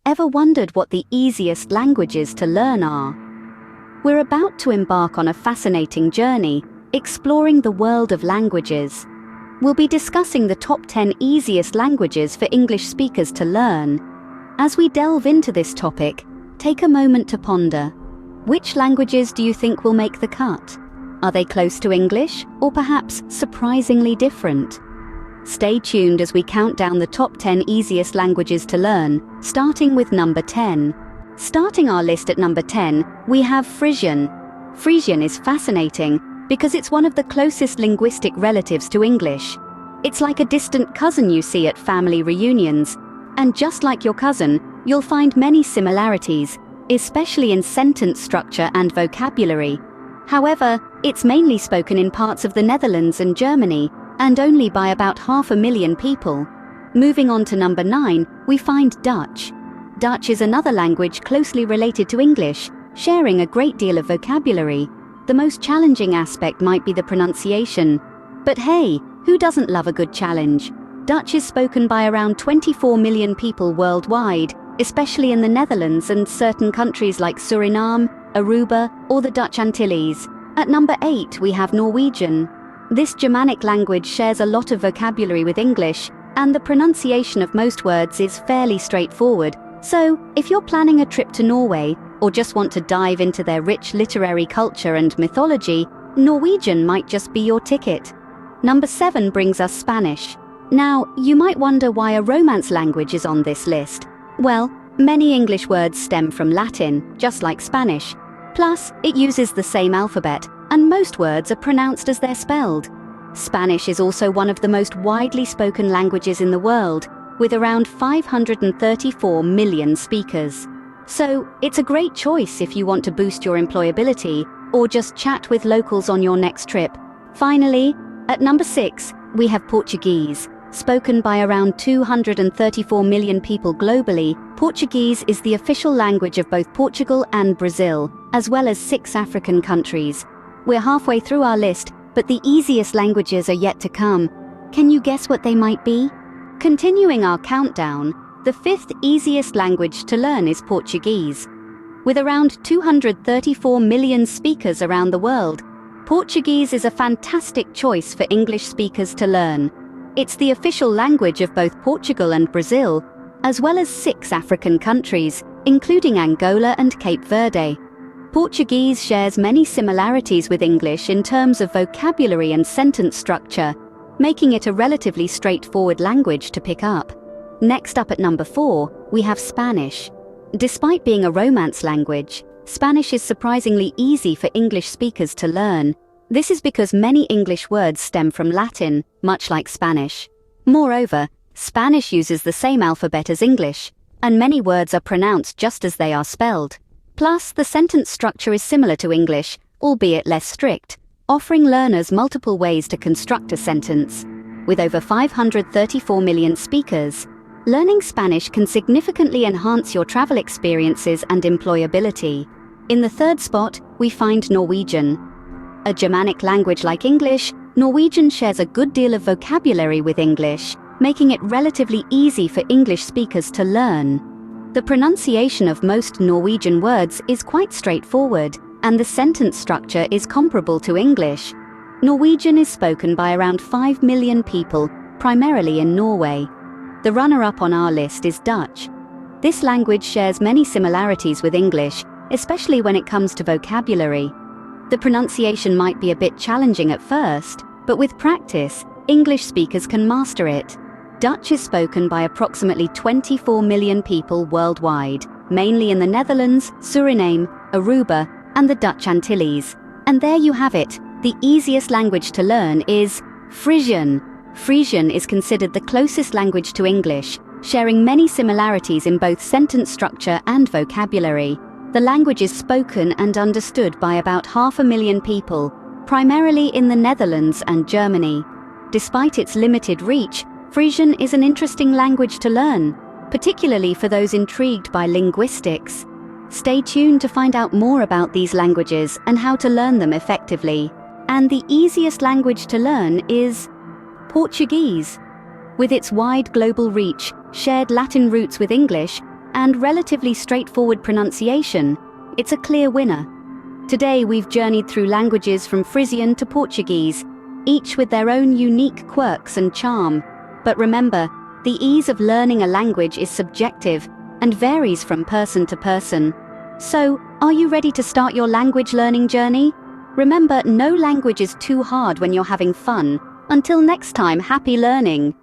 Ever wondered what the easiest languages to learn are? We're about to embark on a fascinating journey, exploring the world of languages. We'll be discussing the top 10 easiest languages for English speakers to learn. As we delve into this topic, take a moment to ponder. Which languages do you think will make the cut? Are they close to English, or perhaps surprisingly different? Stay tuned as we count down the top 10 easiest languages to learn, starting with number 10. Starting our list at number 10, we have Frisian. Frisian is fascinating because it's one of the closest linguistic relatives to English. It's like a distant cousin you see at family reunions. And just like your cousin, you'll find many similarities, especially in sentence structure and vocabulary. However, it's mainly spoken in parts of the Netherlands and Germany, and only by about 500,000 people. Moving on to number 9, we find Dutch. Dutch is another language closely related to English, sharing a great deal of vocabulary. The most challenging aspect might be the pronunciation. But hey, who doesn't love a good challenge? Dutch is spoken by around 24 million people worldwide, especially in the Netherlands and certain countries like Suriname, Aruba, or the Dutch Antilles. At number 8, we have Norwegian. This Germanic language shares a lot of vocabulary with English, and the pronunciation of most words is fairly straightforward. So, if you're planning a trip to Norway, or just want to dive into their rich literary culture and mythology, Norwegian might just be your ticket. Number 7 brings us Spanish. Now, you might wonder why a Romance language is on this list. Well, many English words stem from Latin, just like Spanish. Plus, it uses the same alphabet, and most words are pronounced as they're spelled. Spanish is also one of the most widely spoken languages in the world, with around 534 million speakers. So, it's a great choice if you want to boost your employability, or just chat with locals on your next trip. Finally, at number 6, we have Portuguese. Spoken by around 234 million people globally, Portuguese is the official language of both Portugal and Brazil, as well as 6 African countries. We're halfway through our list, but the easiest languages are yet to come. Can you guess what they might be? Continuing our countdown, the 5th easiest language to learn is Portuguese. With around 234 million speakers around the world, Portuguese is a fantastic choice for English speakers to learn. It's the official language of both Portugal and Brazil, as well as 6 African countries, including Angola and Cape Verde. Portuguese shares many similarities with English in terms of vocabulary and sentence structure, making it a relatively straightforward language to pick up. Next up at number 4, we have Spanish. Despite being a Romance language, Spanish is surprisingly easy for English speakers to learn. This is because many English words stem from Latin, much like Spanish. Moreover, Spanish uses the same alphabet as English, and many words are pronounced just as they are spelled. Plus, the sentence structure is similar to English, albeit less strict, offering learners multiple ways to construct a sentence. With over 534 million speakers, learning Spanish can significantly enhance your travel experiences and employability. In the 3rd spot, we find Norwegian. A Germanic language like English, Norwegian shares a good deal of vocabulary with English, making it relatively easy for English speakers to learn. The pronunciation of most Norwegian words is quite straightforward, and the sentence structure is comparable to English. Norwegian is spoken by around 5 million people, primarily in Norway. The runner-up on our list is Dutch. This language shares many similarities with English, especially when it comes to vocabulary. The pronunciation might be a bit challenging at first, but with practice, English speakers can master it. Dutch is spoken by approximately 24 million people worldwide, mainly in the Netherlands, Suriname, Aruba, and the Dutch Antilles. And there you have it. The easiest language to learn is Frisian. Frisian is considered the closest language to English, sharing many similarities in both sentence structure and vocabulary. The language is spoken and understood by about 500,000 people, primarily in the Netherlands and Germany. Despite its limited reach, Frisian is an interesting language to learn, particularly for those intrigued by linguistics. Stay tuned to find out more about these languages and how to learn them effectively. And the easiest language to learn is Portuguese. With its wide global reach, shared Latin roots with English, and relatively straightforward pronunciation, it's a clear winner. Today we've journeyed through languages from Frisian to Portuguese, each with their own unique quirks and charm. But remember, the ease of learning a language is subjective and varies from person to person. So, are you ready to start your language learning journey? Remember, no language is too hard when you're having fun. Until next time, happy learning!